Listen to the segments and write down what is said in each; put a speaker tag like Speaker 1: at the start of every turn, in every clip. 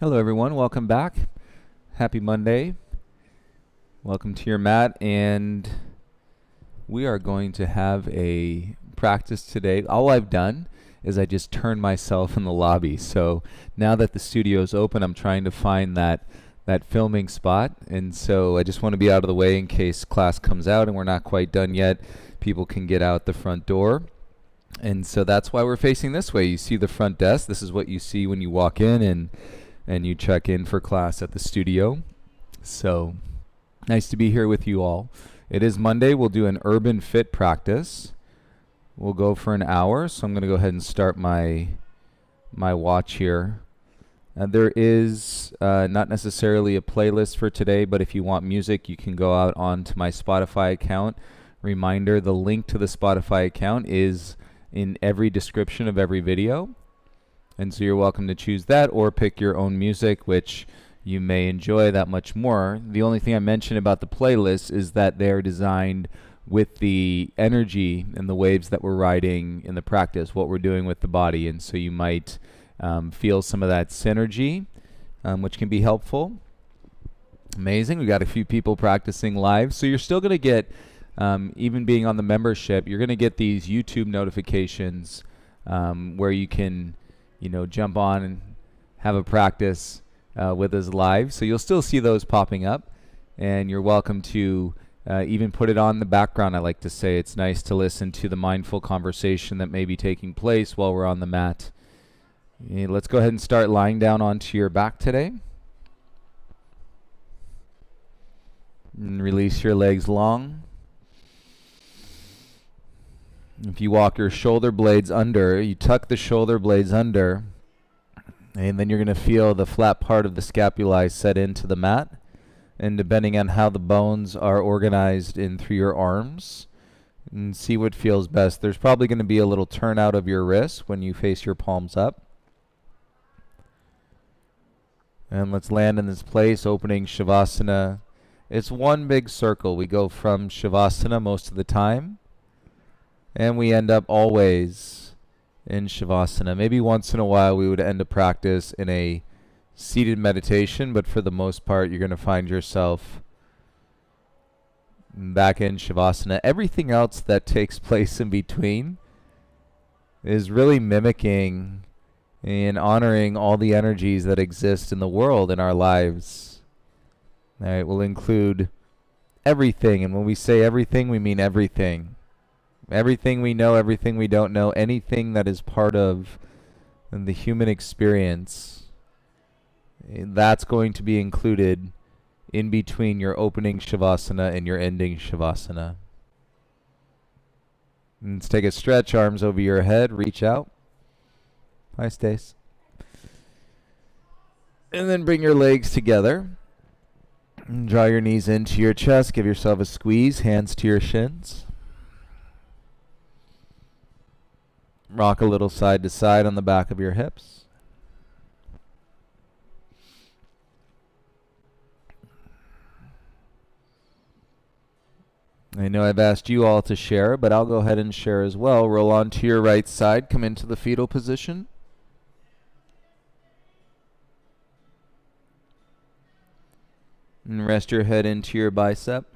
Speaker 1: Hello everyone, welcome back. Happy Monday. Welcome to your mat, and we are going to have a practice today. All I've done is I just turned myself in the lobby. So now that the studio is open, I'm trying to find that filming spot, and so I just want to be out of the way in case class comes out and we're not quite done yet. People can get out the front door. And so that's why we're facing this way. You see the front desk. This is what you see when you walk in and you check in for class at the studio. So nice to be here with you all. It is Monday. We'll do an urban fit practice. We'll go for an hour. So I'm going to go ahead and start my watch here. There is not necessarily a playlist for today, but if you want music, you can go out onto my Spotify account. Reminder, the link to the Spotify account is in every description of every video. And so you're welcome to choose that or pick your own music, which you may enjoy that much more. The only thing I mentioned about the playlist is that they're designed with the energy and the waves that we're riding in the practice, what we're doing with the body. And so you might feel some of that synergy, which can be helpful. Amazing. We got a few people practicing live. So you're still going to get, even being on the membership, you're going to get these YouTube notifications where you can jump on and have a practice with us live. So you'll still see those popping up, and you're welcome to even put it on the background. I like to say it's nice to listen to the mindful conversation that may be taking place while we're on the mat. Let's go ahead and start lying down onto your back today. And release your legs long. If you walk your shoulder blades under, you tuck the shoulder blades under, and then you're going to feel the flat part of the scapulae set into the mat. And depending on how the bones are organized in through your arms, and see what feels best. There's probably going to be a little turnout of your wrists when you face your palms up. And let's land in this place, opening Shavasana. It's one big circle. We go from Shavasana most of the time, and we end up always in Shavasana. Maybe once in a while we would end a practice in a seated meditation, but for the most part you're going to find yourself back in Shavasana. Everything else that takes place in between is really mimicking and honoring all the energies that exist in the world, in our lives. All right, we'll include everything, and when we say everything, we mean everything. Everything we know, everything we don't know, anything that is part of the human experience, that's going to be included in between your opening Shavasana and your ending Shavasana. And let's take a stretch, arms over your head, reach out. Hi, Stace. And then bring your legs together. And draw your knees into your chest. Give yourself a squeeze, hands to your shins. Rock a little side to side on the back of your hips. I know I've asked you all to share, but I'll go ahead and share as well. Roll onto your right side, come into the fetal position. And rest your head into your bicep.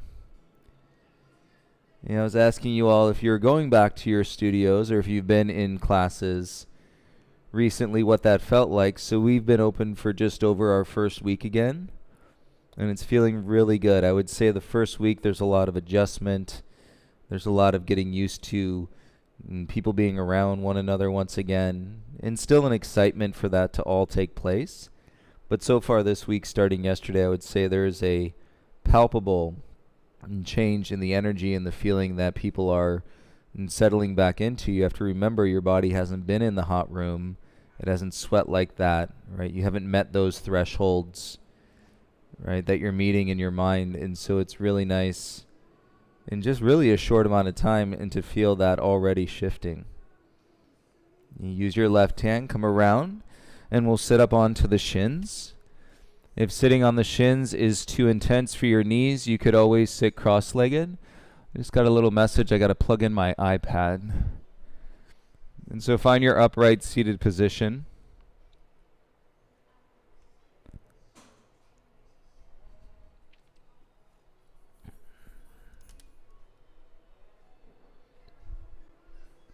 Speaker 1: I was asking you all if you're going back to your studios or if you've been in classes recently, what that felt like. So we've been open for just over our first week again, and it's feeling really good. I would say the first week there's a lot of adjustment. There's a lot of getting used to people being around one another once again, and still an excitement for that to all take place. But so far this week, starting yesterday, I would say there's a palpable change in the energy and the feeling that people are settling back into. You have to remember your body hasn't been in the hot room. It hasn't sweat like that, right? You haven't met those thresholds, right, that you're meeting in your mind. And so it's really nice in just really a short amount of time and to feel that already shifting. You use your left hand, come around, and we'll sit up onto the shins. If sitting on the shins is too intense for your knees, you could always sit cross-legged. I just got a little message. I got to plug in my iPad. And so find your upright seated position.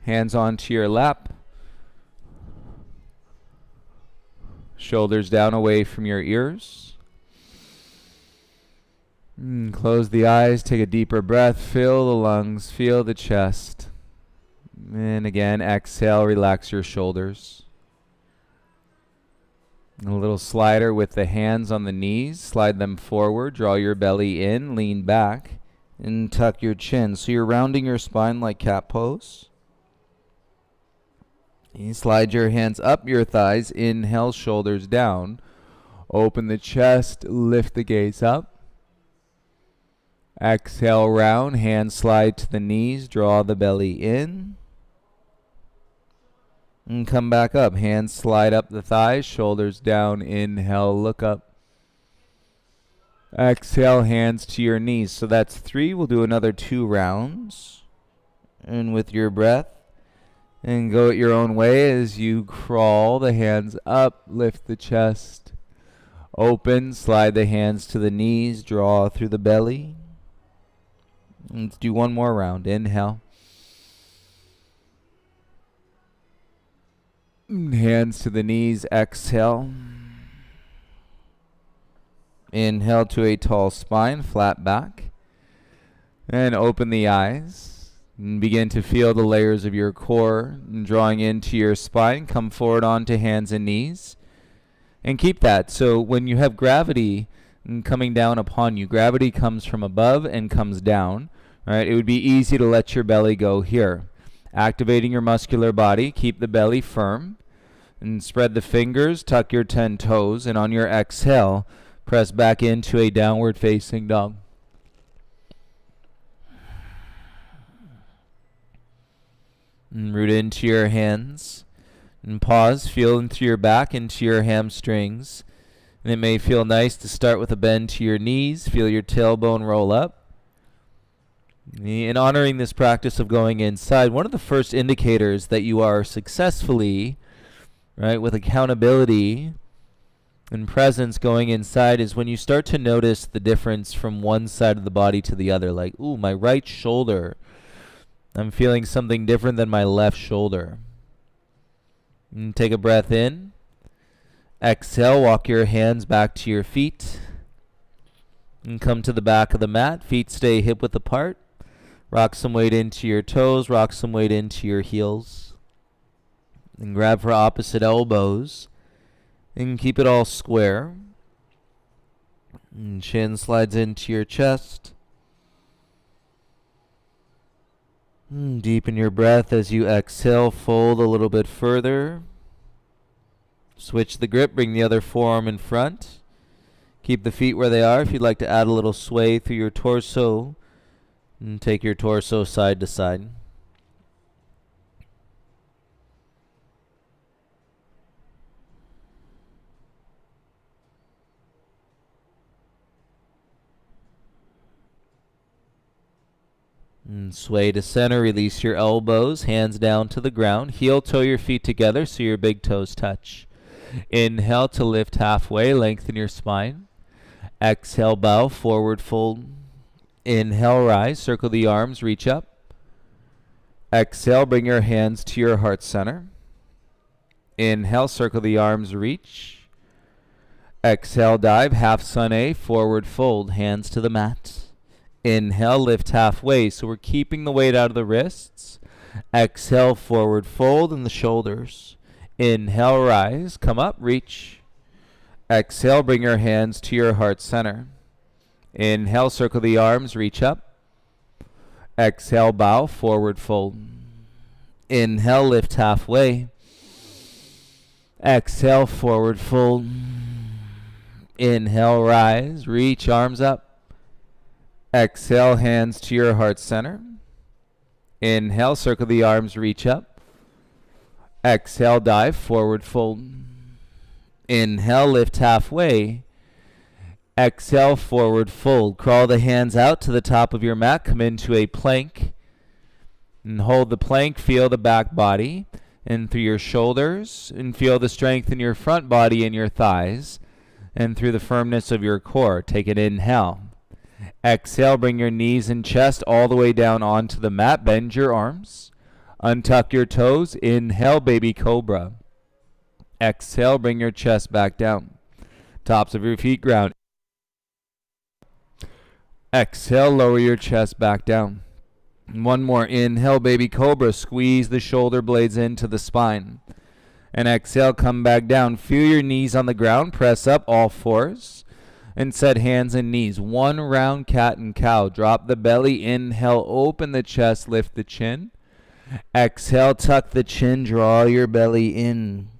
Speaker 1: Hands onto your lap. Shoulders down away from your ears. Close the eyes, take a deeper breath, fill the lungs, feel the chest. And again, exhale, relax your shoulders. A little slider with the hands on the knees, slide them forward, draw your belly in, lean back, and tuck your chin. So you're rounding your spine like cat pose. You slide your hands up your thighs, inhale, shoulders down. Open the chest, lift the gaze up. Exhale, round, hands slide to the knees, draw the belly in. And come back up, hands slide up the thighs, shoulders down, inhale, look up. Exhale, hands to your knees. So that's 3, we'll do another 2 rounds. And with your breath, and go at your own way as you crawl the hands up, lift the chest, open, slide the hands to the knees, draw through the belly. Let's do one more round. Inhale. Hands to the knees, exhale. Inhale to a tall spine, flat back. And open the eyes. And begin to feel the layers of your core and drawing into your spine. Come forward onto hands and knees. And keep that. So when you have gravity coming down upon you, gravity comes from above and comes down. Right? It would be easy to let your belly go here. Activating your muscular body, keep the belly firm. And spread the fingers, tuck your 10 toes. And on your exhale, press back into a downward facing dog. And root into your hands. And pause, feel into your back, into your hamstrings. And it may feel nice to start with a bend to your knees. Feel your tailbone roll up. In honoring this practice of going inside, one of the first indicators that you are successfully, right, with accountability and presence going inside is when you start to notice the difference from one side of the body to the other. Like, ooh, my right shoulder, I'm feeling something different than my left shoulder. And take a breath in. Exhale, walk your hands back to your feet. And come to the back of the mat. Feet stay hip width apart. Rock some weight into your toes. Rock some weight into your heels. And grab for opposite elbows. And keep it all square. And chin slides into your chest. Deepen your breath as you exhale. Fold a little bit further. Switch the grip. Bring the other forearm in front. Keep the feet where they are. If you'd like to add a little sway through your torso, and take your torso side to side. And sway to center, release your elbows, hands down to the ground. Heel toe your feet together so your big toes touch. Inhale to lift halfway, lengthen your spine. Exhale, bow, forward fold. Inhale, rise, circle the arms, reach up. Exhale, bring your hands to your heart center. Inhale, circle the arms, reach. Exhale, dive, half sun A, forward fold, hands to the mat. Inhale, lift halfway, so we're keeping the weight out of the wrists. Exhale, forward fold in the shoulders. Inhale, rise, come up, reach. Exhale, bring your hands to your heart center. Inhale, circle the arms, reach up. Exhale, bow, forward fold. Inhale, lift halfway. Exhale, forward fold. Inhale, rise, reach, arms up. Exhale, hands to your heart center. Inhale, circle the arms, reach up. Exhale, dive, forward fold. Inhale, lift halfway. Exhale, forward fold. Crawl the hands out to the top of your mat. Come into a plank. And hold the plank. Feel the back body and through your shoulders. And feel the strength in your front body and your thighs. And through the firmness of your core. Take an inhale. Exhale, bring your knees and chest all the way down onto the mat. Bend your arms. Untuck your toes. Inhale, baby cobra. Exhale, bring your chest back down. Tops of your feet ground. Exhale, lower your chest back down. One more. Inhale, baby cobra. Squeeze the shoulder blades into the spine. And exhale, come back down. Feel your knees on the ground. Press up all fours. And set hands and knees. One round cat and cow. Drop the belly. Inhale, open the chest, lift the chin. Exhale, tuck the chin, draw your belly in.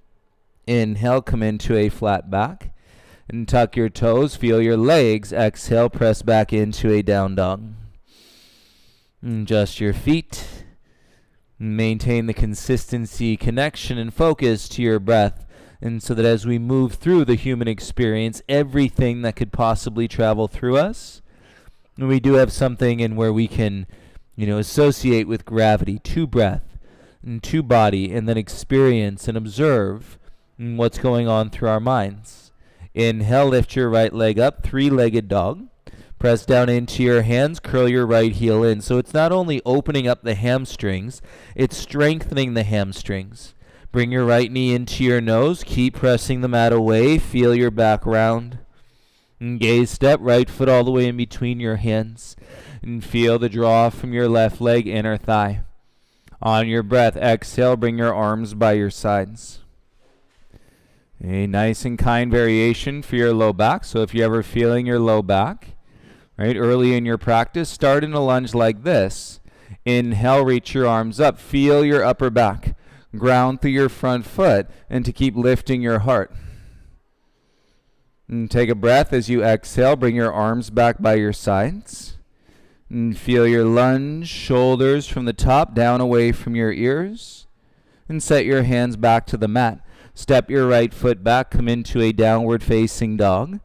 Speaker 1: Inhale, come into a flat back. And tuck your toes, feel your legs. Exhale, press back into a down dog. Adjust your feet. Maintain the consistency, connection, and focus to your breath. And so that as we move through the human experience, everything that could possibly travel through us, and we do have something in where we can, associate with gravity, to breath, and to body, and then experience and observe what's going on through our minds. Inhale, lift your right leg up, three-legged dog. Press down into your hands, curl your right heel in. So it's not only opening up the hamstrings, it's strengthening the hamstrings. Bring your right knee into your nose, keep pressing the mat away, feel your back round. And gaze step, right foot all the way in between your hands. And feel the draw from your left leg, inner thigh. On your breath, exhale, bring your arms by your sides. A nice and kind variation for your low back. So if you're ever feeling your low back, right, early in your practice, start in a lunge like this. Inhale, reach your arms up. Feel your upper back. Ground through your front foot, and to keep lifting your heart. And take a breath as you exhale. Bring your arms back by your sides. And feel your lunge, shoulders from the top down away from your ears. And set your hands back to the mat. Step your right foot back, come into a downward facing dog.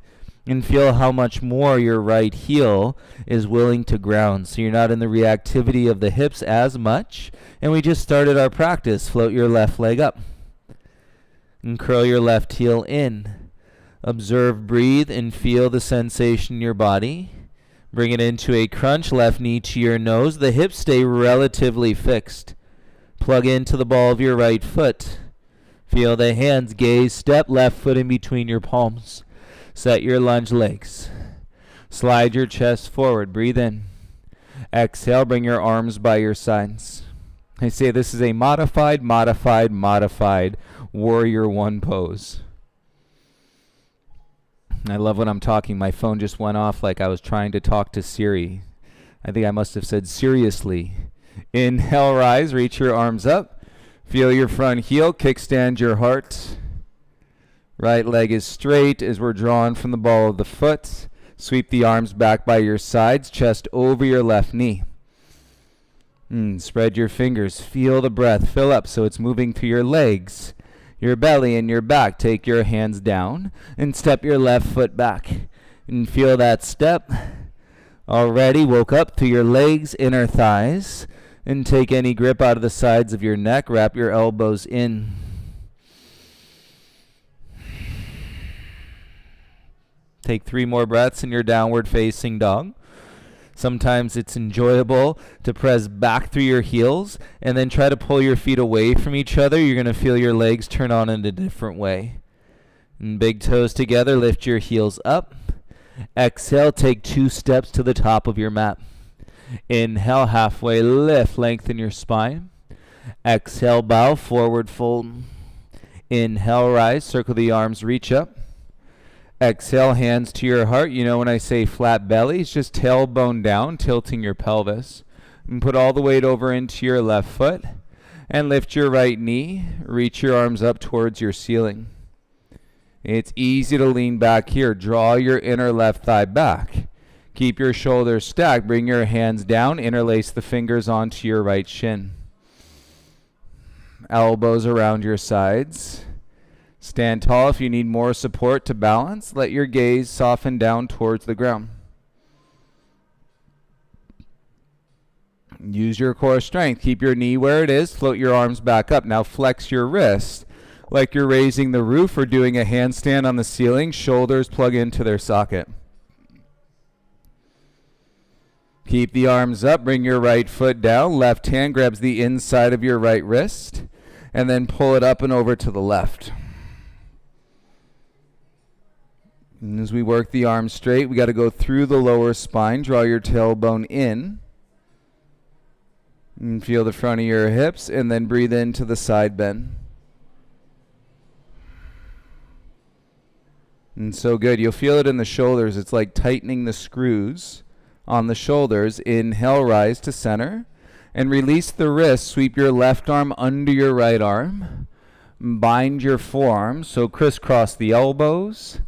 Speaker 1: And feel how much more your right heel is willing to ground. So you're not in the reactivity of the hips as much. And we just started our practice. Float your left leg up. And curl your left heel in. Observe, breathe, and feel the sensation in your body. Bring it into a crunch, left knee to your nose. The hips stay relatively fixed. Plug into the ball of your right foot. Feel the hands, gaze, step, left foot in between your palms. Set your lunge legs. Slide your chest forward. Breathe in. Exhale, bring your arms by your sides. I say this is a modified Warrior One pose. I love when I'm talking. My phone just went off like I was trying to talk to Siri. I think I must have said seriously. Inhale, rise, reach your arms up. Feel your front heel, kickstand your heart. Right leg is straight as we're drawn from the ball of the foot. Sweep the arms back by your sides, chest over your left knee. Spread your fingers, feel the breath fill up so it's moving through your legs, your belly, and your back. Take your hands down and step your left foot back. And feel that step. Already woke up through your legs, inner thighs. And take any grip out of the sides of your neck. Wrap your elbows in. Take 3 more breaths in your downward facing dog. Sometimes it's enjoyable to press back through your heels and then try to pull your feet away from each other. You're going to feel your legs turn on in a different way. And big toes together, lift your heels up. Exhale, take 2 steps to the top of your mat. Inhale, halfway lift, lengthen your spine. Exhale, bow, forward fold. Inhale, rise, circle the arms, reach up. Exhale, hands to your heart. You know when I say flat belly, it's just tailbone down, tilting your pelvis. And put all the weight over into your left foot. And lift your right knee. Reach your arms up towards your ceiling. It's easy to lean back here. Draw your inner left thigh back. Keep your shoulders stacked. Bring your hands down. Interlace the fingers onto your right shin. Elbows around your sides. Stand tall if you need more support to balance. Let your gaze soften down towards the ground. Use your core strength. Keep your knee where it is. Float your arms back up. Now flex your wrist like you're raising the roof or doing a handstand on the ceiling. Shoulders plug into their socket. Keep the arms up. Bring your right foot down. Left hand grabs the inside of your right wrist. And then pull it up and over to the left. And as we work the arms straight, we got to go through the lower spine. Draw your tailbone in. And feel the front of your hips. And then breathe into the side bend. And so good. You'll feel it in the shoulders. It's like tightening the screws on the shoulders. Inhale, rise to center. And release the wrist. Sweep your left arm under your right arm. Bind your forearms. So crisscross the elbows,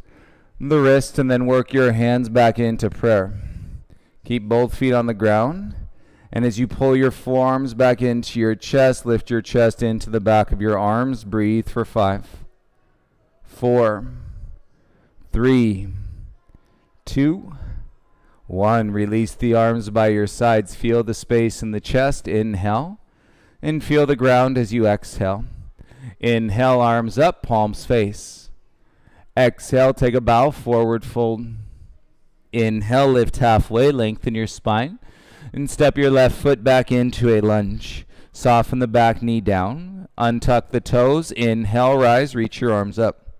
Speaker 1: the wrist, and then work your hands back into prayer. Keep both feet on the ground. And as you pull your forearms back into your chest, lift your chest into the back of your arms. Breathe for 5, 4, 3, 2, 1. Release the arms by your sides. Feel the space in the chest. Inhale. And feel the ground as you exhale. Inhale, arms up, palms face. Exhale, take a bow, forward fold. Inhale, lift halfway, lengthen your spine. And step your left foot back into a lunge. Soften the back knee down. Untuck the toes. Inhale, rise, reach your arms up.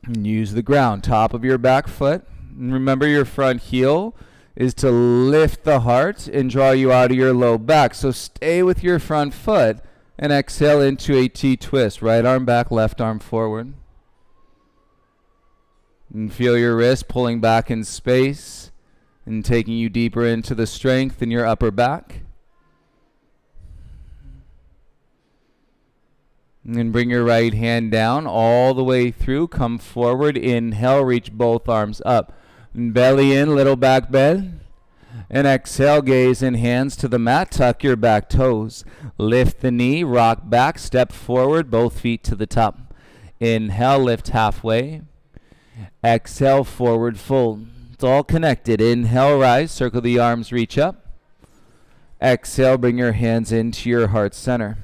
Speaker 1: And use the ground, top of your back foot. And remember, your front heel is to lift the heart and draw you out of your low back. So stay with your front foot and exhale into a T-twist. Right arm back, left arm forward. And feel your wrist pulling back in space and taking you deeper into the strength in your upper back. And then bring your right hand down all the way through. Come forward. Inhale, reach both arms up. And belly in, little back bend. And exhale, gaze and hands to the mat. Tuck your back toes. Lift the knee, rock back, step forward, both feet to the top. Inhale, lift halfway. Exhale, forward fold. It's all connected. Inhale, rise, circle the arms, reach up. Exhale, bring your hands into your heart center.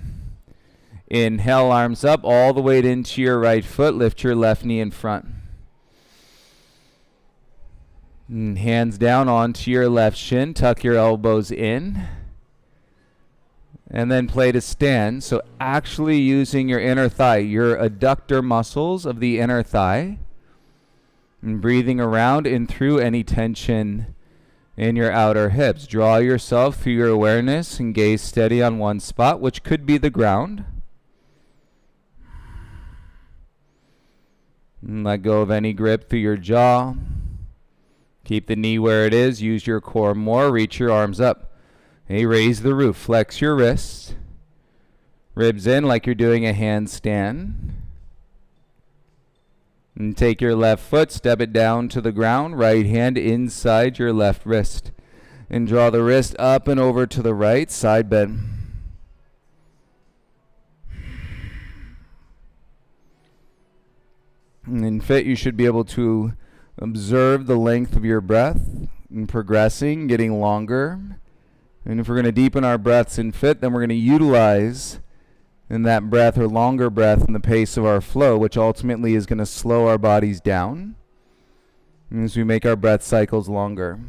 Speaker 1: Inhale, arms up, all the weight into your right foot. Lift your left knee in front. And hands down onto your left shin. Tuck your elbows in. And then play to stand. So actually using your inner thigh, your adductor muscles of the inner thigh. And breathing around and through any tension in your outer hips. Draw yourself through your awareness and gaze steady on one spot, which could be the ground. And let go of any grip through your jaw. Keep the knee where it is. Use your core more. Reach your arms up. Hey, raise the roof. Flex your wrists. Ribs in like you're doing a handstand. And take your left foot, step it down to the ground. Right hand inside your left wrist. And draw the wrist up and over to the right. Side bend. And in fit, you should be able to observe the length of your breath and progressing, getting longer. And if we're going to deepen our breaths in fit, then we're going to utilize in that breath or longer breath in the pace of our flow, which ultimately is going to slow our bodies down as we make our breath cycles longer.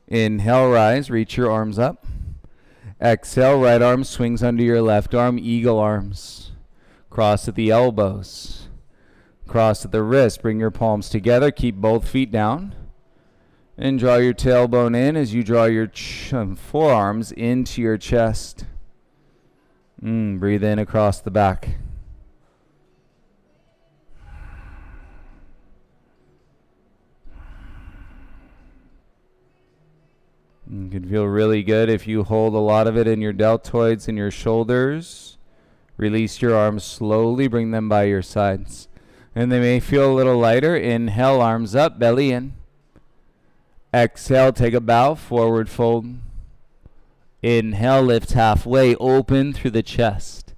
Speaker 1: Inhale, rise, reach your arms up. Exhale, right arm swings under your left arm, eagle arms. Cross at the elbows. Cross at the wrist. Bring your palms together. Keep both feet down. And draw your tailbone in as you draw your forearms into your chest. Breathe in across the back. It can feel really good if you hold a lot of it in your deltoids and your shoulders. Release your arms slowly. Bring them by your sides. And they may feel a little lighter. Inhale, arms up, belly in. Exhale, take a bow, forward fold. Inhale, lift halfway, open through the chest.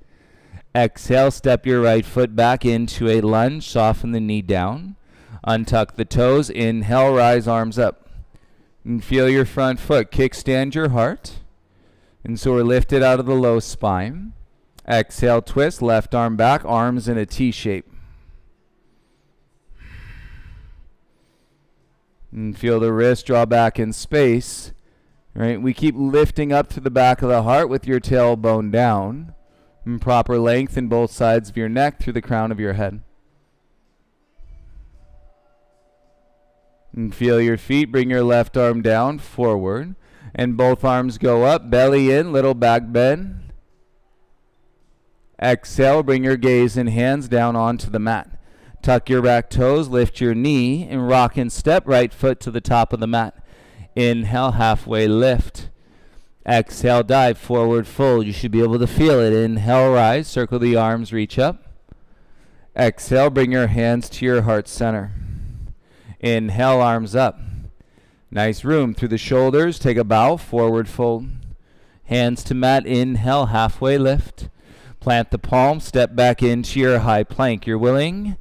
Speaker 1: Exhale, step your right foot back into a lunge, soften the knee down. Untuck the toes, inhale, rise, arms up. And feel your front foot, kickstand your heart. And so we're lifted out of the low spine. Exhale, twist, left arm back, arms in a T shape. And feel the wrist draw back in space. Right? We keep lifting up to the back of the heart with your tailbone down. And proper length in both sides of your neck through the crown of your head. And feel your feet. Bring your left arm down, forward. And both arms go up, belly in, little back bend. Exhale, bring your gaze and hands down onto the mat. Tuck your back toes, lift your knee, and rock and step right foot to the top of the mat. Inhale, halfway lift. Exhale, dive, forward fold. You should be able to feel it. Inhale, rise, circle the arms, reach up. Exhale, bring your hands to your heart center. Inhale, arms up. Nice room through the shoulders. Take a bow, forward fold. Hands to mat, inhale, halfway lift. Plant the palm, step back into your high plank. You're willing,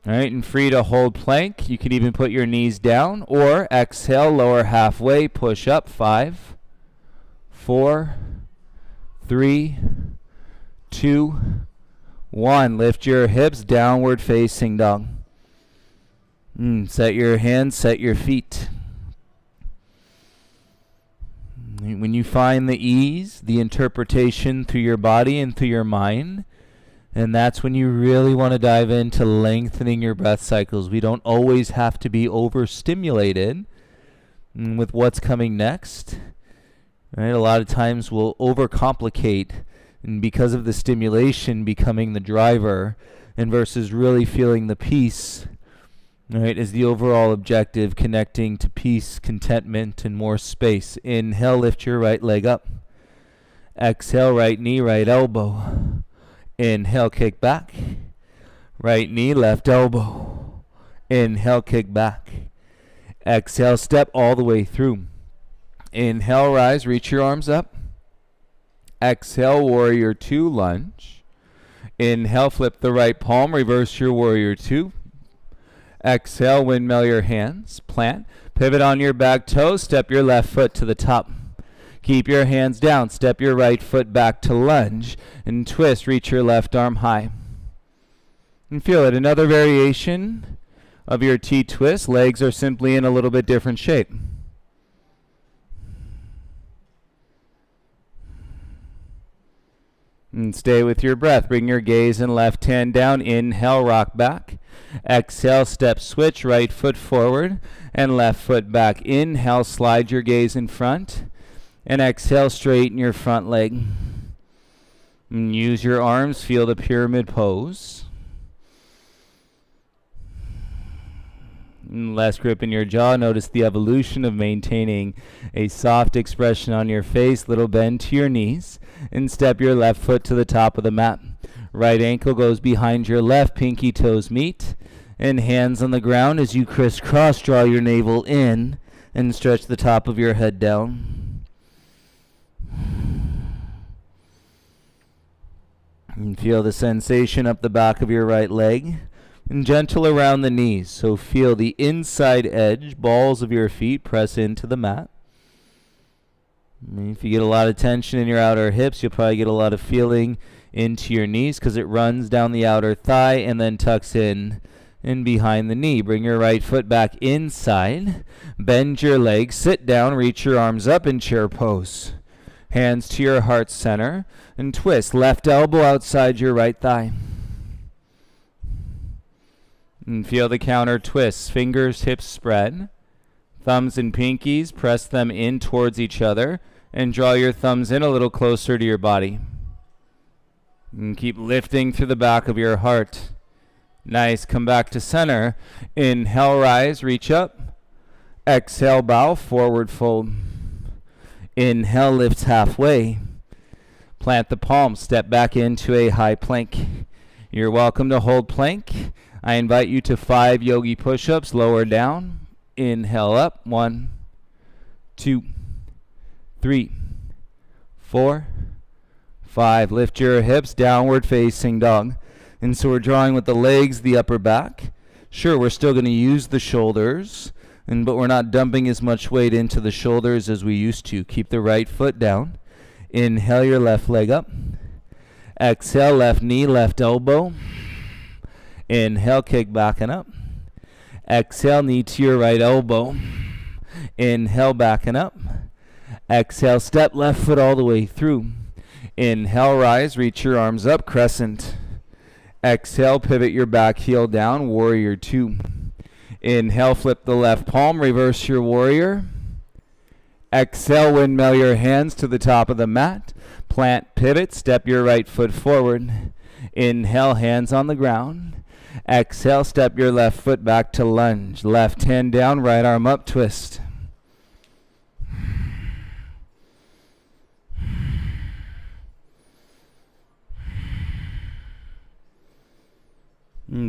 Speaker 1: all right, and free to hold plank. You can even put your knees down, or exhale, lower halfway, push up. 5, 4, 3, 2, 1. Lift your hips, downward facing dog. Set your hands, set your feet. When you find the ease, the interpretation through your body and through your mind, and that's when you really want to dive into lengthening your breath cycles. We don't always have to be overstimulated with what's coming next. Right? A lot of times we'll overcomplicate, and because of the stimulation becoming the driver, and versus really feeling the peace. Right, is the overall objective, connecting to peace, contentment, and more space. Inhale, lift your right leg up. Exhale, right knee, right elbow. Inhale, kick back. Right knee, left elbow. Inhale, kick back. Exhale, step all the way through. Inhale, rise, reach your arms up. Exhale, warrior two, lunge. Inhale, flip the right palm, reverse your warrior two. Exhale, windmill your hands, plant, pivot on your back toe, step your left foot to the top. Keep your hands down, step your right foot back to lunge, and twist, reach your left arm high. And feel it, another variation of your T-twist. Legs are simply in a little bit different shape. And stay with your breath. Bring your gaze and left hand down. Inhale, rock back. Exhale, step switch, right foot forward and left foot back. Inhale, slide your gaze in front. And exhale, straighten your front leg. And use your arms, feel the pyramid pose. And less grip in your jaw. Notice the evolution of maintaining a soft expression on your face. Little bend to your knees. And step your left foot to the top of the mat. Right ankle goes behind your left, pinky toes meet. And hands on the ground as you crisscross, draw your navel in and stretch the top of your head down. And feel the sensation up the back of your right leg. And gentle around the knees. So feel the inside edge, balls of your feet press into the mat. If you get a lot of tension in your outer hips, you'll probably get a lot of feeling into your knees because it runs down the outer thigh and then tucks in and behind the knee. Bring your right foot back inside. Bend your legs, sit down, reach your arms up in chair pose. Hands to your heart center and twist. Left elbow outside your right thigh. And feel the counter twists. Fingers, hips spread. Thumbs and pinkies, press them in towards each other and draw your thumbs in a little closer to your body. And keep lifting through the back of your heart. Nice. Come back to center. Inhale, rise, reach up. Exhale, bow, forward fold. Inhale, lift halfway. Plant the palms, step back into a high plank. You're welcome to hold plank. I invite you to 5 yogi push-ups, lower down. Inhale up, 1, 2, 3, 4, 5. Lift your hips, downward facing dog. And so we're drawing with the legs, the upper back. Sure, we're still going to use the shoulders, but we're not dumping as much weight into the shoulders as we used to. Keep the right foot down. Inhale your left leg up. Exhale, left knee, left elbow. Inhale, kick back and up. Exhale, knee to your right elbow. Inhale, backing up. Exhale, step left foot all the way through. Inhale, rise, reach your arms up, crescent. Exhale, pivot your back heel down, warrior two. Inhale, flip the left palm, reverse your warrior. Exhale, windmill your hands to the top of the mat. Plant, pivot, step your right foot forward. Inhale, hands on the ground. Exhale, step your left foot back to lunge. Left hand down, right arm up, twist.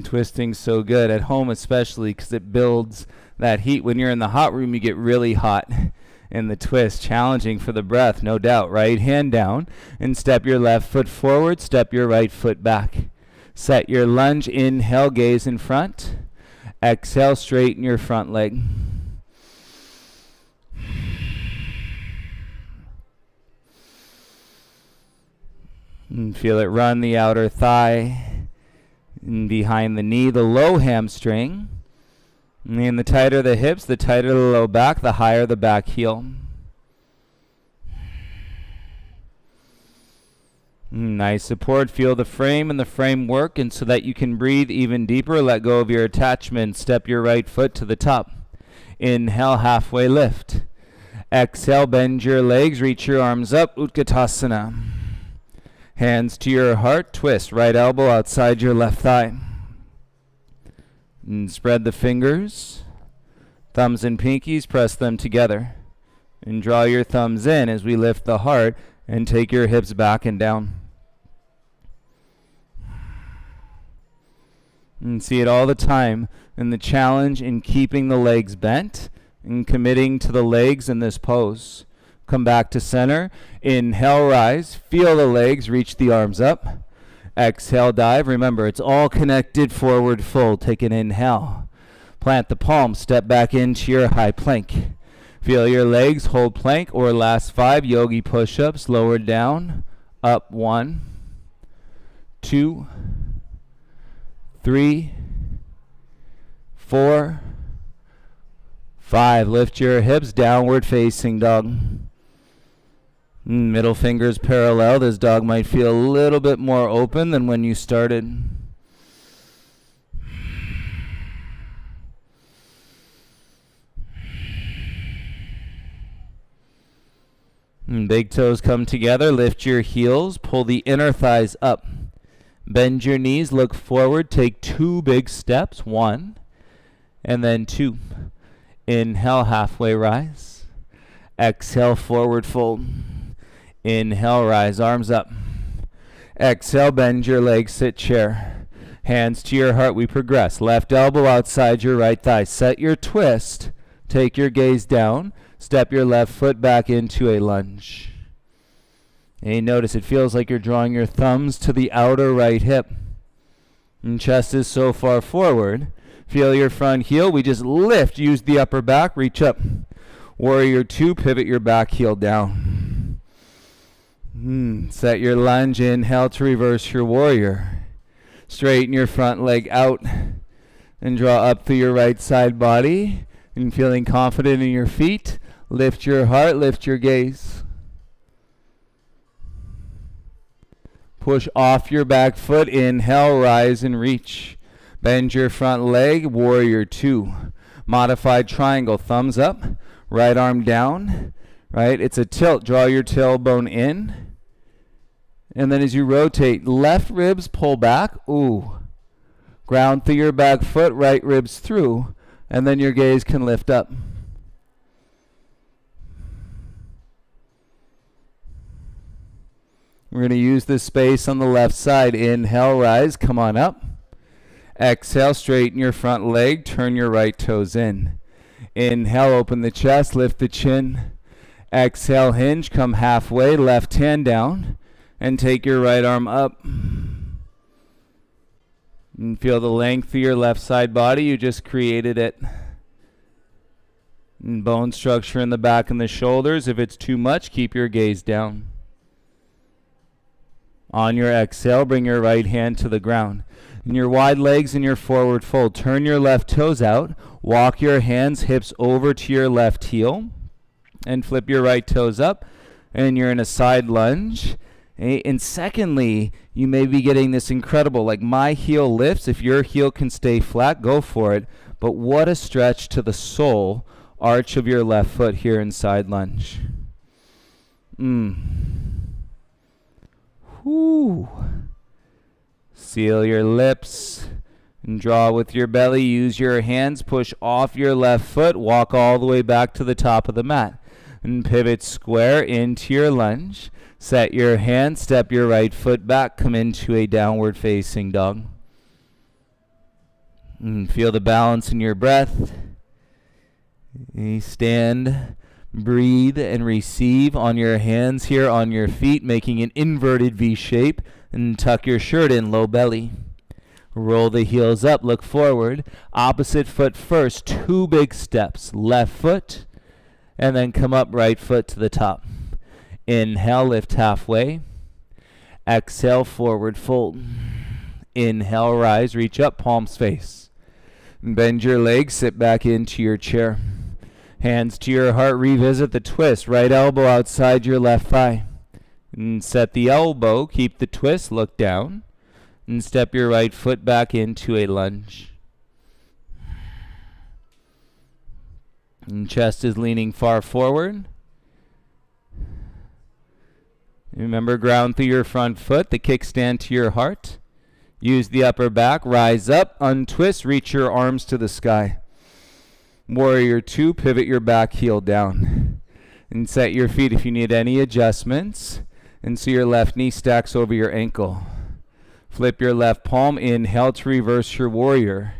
Speaker 1: Twisting so good at home, especially because it builds that heat. When you're in the hot room, you get really hot in the twist. Challenging for the breath, no doubt. Right hand down and step your left foot forward, step your right foot back. Set your lunge, inhale, gaze in front. Exhale, straighten your front leg. And feel it run the outer thigh. And behind the knee, the low hamstring. And the tighter the hips, the tighter the low back, the higher the back heel. Nice support. Feel the frame and the framework, and so that you can breathe even deeper, let go of your attachment. Step your right foot to the top. Inhale, halfway lift. Exhale, bend your legs, reach your arms up, Utkatasana. Hands to your heart, twist. Right elbow outside your left thigh. And spread the fingers. Thumbs and pinkies, press them together. And draw your thumbs in as we lift the heart and take your hips back and down. And see it all the time in the challenge in keeping the legs bent and committing to the legs in this pose. Come back to center. Inhale, rise. Feel the legs. Reach the arms up. Exhale, dive. Remember, it's all connected. Forward fold. Take an inhale. Plant the palm. Step back into your high plank. Feel your legs. Hold plank or last 5 yogi push-ups. Lower down. Up 1, 2, 3, 4, 5. Lift your hips. Downward facing dog. Middle fingers parallel. This dog might feel a little bit more open than when you started. Big toes come together. Lift your heels. Pull the inner thighs up. Bend your knees. Look forward. Take 2 big steps. 1 and then 2. Inhale, halfway rise. Exhale, forward fold. Inhale, rise, arms up. Exhale, bend your legs, sit chair. Hands to your heart, we progress. Left elbow outside your right thigh. Set your twist. Take your gaze down. Step your left foot back into a lunge. And you notice it feels like you're drawing your thumbs to the outer right hip. And chest is so far forward. Feel your front heel. We just lift. Use the upper back. Reach up. Warrior two. Pivot your back heel down. Set your lunge. Inhale to reverse your warrior. Straighten your front leg out. And draw up through your right side body. And feeling confident in your feet. Lift your heart. Lift your gaze. Push off your back foot. Inhale, rise and reach. Bend your front leg, warrior two. Modified triangle, thumbs up, right arm down, right? It's a tilt, draw your tailbone in. And then as you rotate, left ribs pull back, ooh. Ground through your back foot, right ribs through, and then your gaze can lift up. We're going to use this space on the left side. Inhale, rise, come on up. Exhale, straighten your front leg, turn your right toes in. Inhale, open the chest, lift the chin. Exhale, hinge, come halfway, left hand down, and take your right arm up. And feel the length of your left side body, you just created it. And bone structure in the back and the shoulders. If it's too much, keep your gaze down. On your exhale, bring your right hand to the ground. And your wide legs in your forward fold. Turn your left toes out. Walk your hands, hips over to your left heel. And flip your right toes up. And you're in a side lunge. And secondly, you may be getting this incredible, like my heel lifts. If your heel can stay flat, go for it. But what a stretch to the sole arch of your left foot here in side lunge. Whoo. Seal your lips and draw with your belly. Use your hands, push off your left foot, walk all the way back to the top of the mat. And pivot square into your lunge. Set your hand, step your right foot back, come into a downward facing dog. And feel the balance in your breath. You stand, breathe, and receive on your hands here on your feet, making an inverted V shape, and tuck your shirt in, low belly. Roll the heels up, look forward. Opposite foot first, 2 big steps. Left foot, and then come up, right foot to the top. Inhale, lift halfway. Exhale, forward fold. Inhale, rise, reach up, palms face. Bend your legs, sit back into your chair. Hands to your heart, revisit the twist. Right elbow outside your left thigh. And set the elbow, keep the twist, look down. And step your right foot back into a lunge. And chest is leaning far forward. Remember, ground through your front foot, the kickstand to your heart. Use the upper back, rise up, untwist, reach your arms to the sky. Warrior 2, pivot your back heel down. And set your feet if you need any adjustments. And so your left knee stacks over your ankle. Flip your left palm, inhale to reverse your warrior.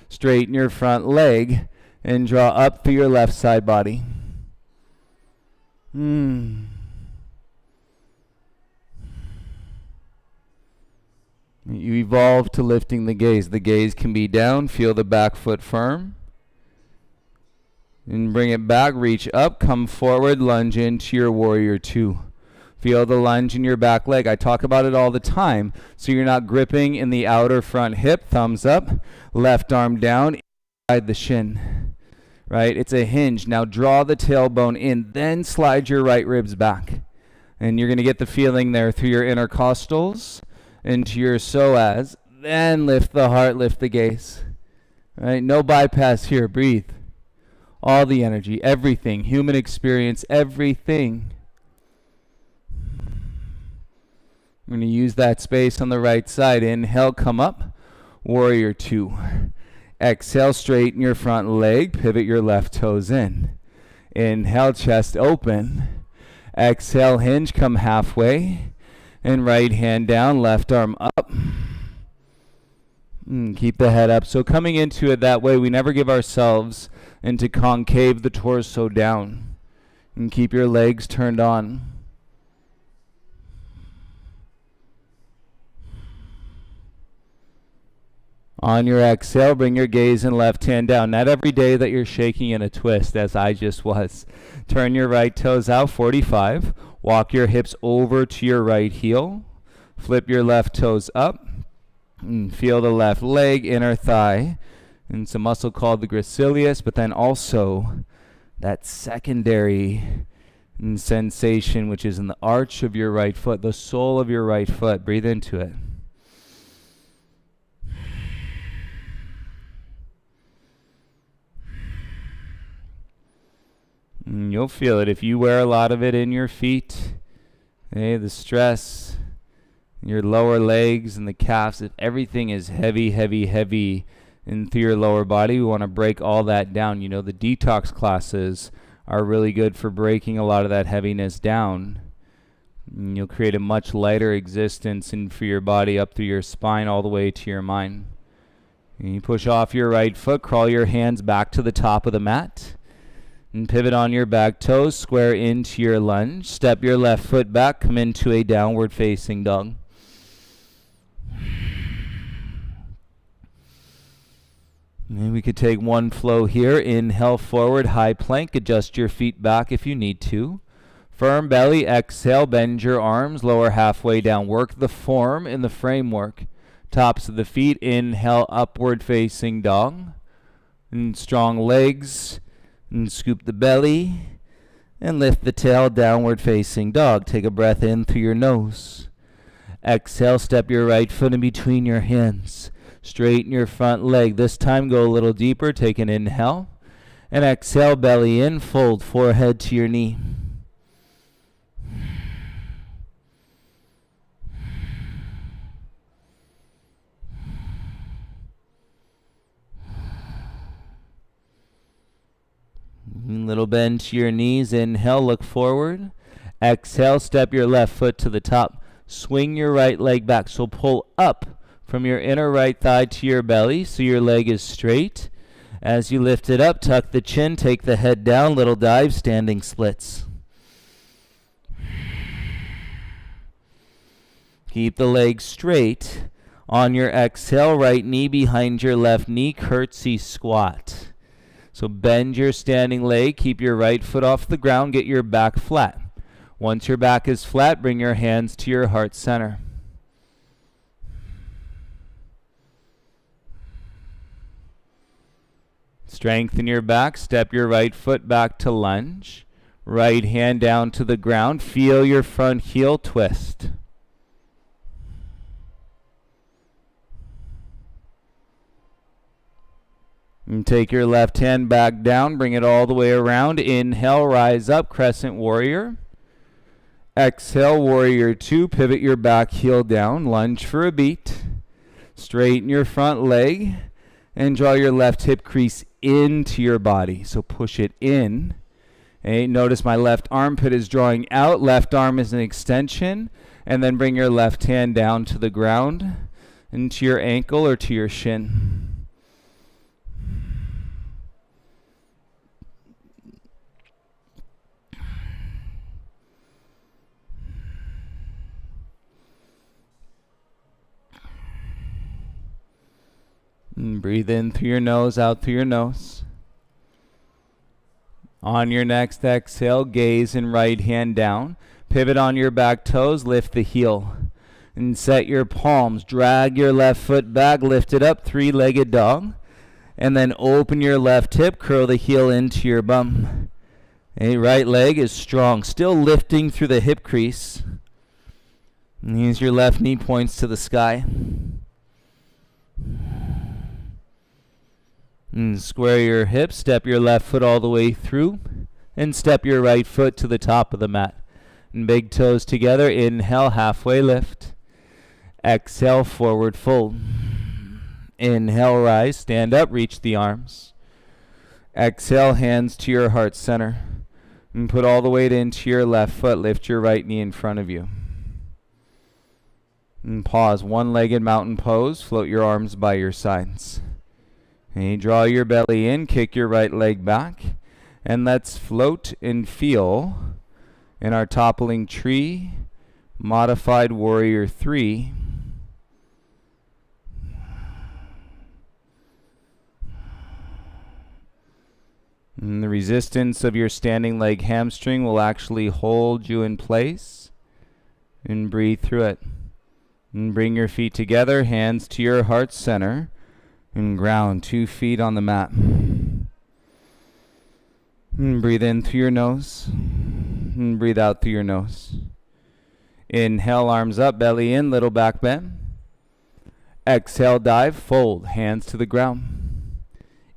Speaker 1: Straighten your front leg and draw up through your left side body. You evolve to lifting the gaze. The gaze can be down. Feel the back foot firm. And bring it back. Reach up. Come forward. Lunge into your warrior 2. Feel the lunge in your back leg. I talk about it all the time. So you're not gripping in the outer front hip. Thumbs up. Left arm down. Inside the shin. Right? It's a hinge. Now draw the tailbone in. Then slide your right ribs back. And you're going to get the feeling there through your intercostals. Into your psoas, then lift the heart, lift the gaze. Right? No bypass here. Breathe. All the energy, everything, human experience, everything. I'm going to use that space on the right side. Inhale, come up. Warrior 2. Exhale, straighten your front leg. Pivot your left toes in. Inhale, chest open. Exhale, hinge, come halfway. And right hand down, left arm up. Keep the head up. So coming into it that way, we never give ourselves into concave the torso down. And keep your legs turned on. On your exhale, bring your gaze and left hand down. Not every day that you're shaking in a twist, as I just was. Turn your right toes out, 45. Walk your hips over to your right heel. Flip your left toes up. And feel the left leg, inner thigh. And it's a muscle called the gracilis, but then also that secondary sensation, which is in the arch of your right foot, the sole of your right foot. Breathe into it. And you'll feel it if you wear a lot of it in your feet. Okay, the stress, your lower legs and the calves, if everything is heavy, heavy, heavy through your lower body, we want to break all that down. You know, the detox classes are really good for breaking a lot of that heaviness down. And you'll create a much lighter existence for your body up through your spine all the way to your mind. And you push off your right foot, crawl your hands back to the top of the mat. And pivot on your back toes, square into your lunge. Step your left foot back, come into a downward facing dog. And we could take one flow here. Inhale forward, high plank. Adjust your feet back if you need to. Firm belly, exhale, bend your arms, lower halfway down. Work the form in the framework. tops of the feet. Inhale, upward facing dog. And strong legs. And scoop the belly. And lift the tail, downward facing dog. Take a breath in through your nose. Exhale, step your right foot in between your hands. Straighten your front leg. This time go a little deeper. Take an inhale. And exhale, belly in, fold forehead to your knee. Little bend to your knees. Inhale, look forward. Exhale, step your left foot to the top. Swing your right leg back. So pull up from your inner right thigh to your belly so your leg is straight. As you lift it up, tuck the chin, take the head down, little dive, standing splits. Keep the legs straight. On your exhale, right knee behind your left knee, curtsy squat. So bend your standing leg, keep your right foot off the ground, get your back flat. Once your back is flat, bring your hands to your heart center. Strengthen your back, step your right foot back to lunge. Right hand down to the ground, feel your front heel twist. And take your left hand back down, bring it all the way around. Inhale, rise up, crescent warrior. Exhale, warrior two, pivot your back heel down, lunge for a beat. Straighten your front leg and draw your left hip crease into your body. So push it in. Okay, notice my left armpit is drawing out, left arm is an extension, and then bring your left hand down to the ground, into your ankle or to your shin. And breathe in through your nose, out through your nose. On your next exhale, gaze and right hand down. Pivot on your back toes, lift the heel. And set your palms, drag your left foot back, lift it up, three-legged dog. And then open your left hip, curl the heel into your bum. Okay, right leg is strong, still lifting through the hip crease. And use your left knee points to the sky. And square your hips, step your left foot all the way through, and step your right foot to the top of the mat. And big toes together, inhale, halfway lift. Exhale, forward fold. Inhale, rise, stand up, reach the arms. Exhale, hands to your heart center. And put all the weight into your left foot, lift your right knee in front of you. And pause, one-legged mountain pose, float your arms by your sides. And you draw your belly in, kick your right leg back, and let's float and feel in our toppling tree, modified warrior 3. And the resistance of your standing leg hamstring will actually hold you in place, and breathe through it. And bring your feet together, hands to your heart center. And ground 2 feet on the mat. And breathe in through your nose. And breathe out through your nose. Inhale, arms up, belly in, little back bend. Exhale, dive, fold, hands to the ground.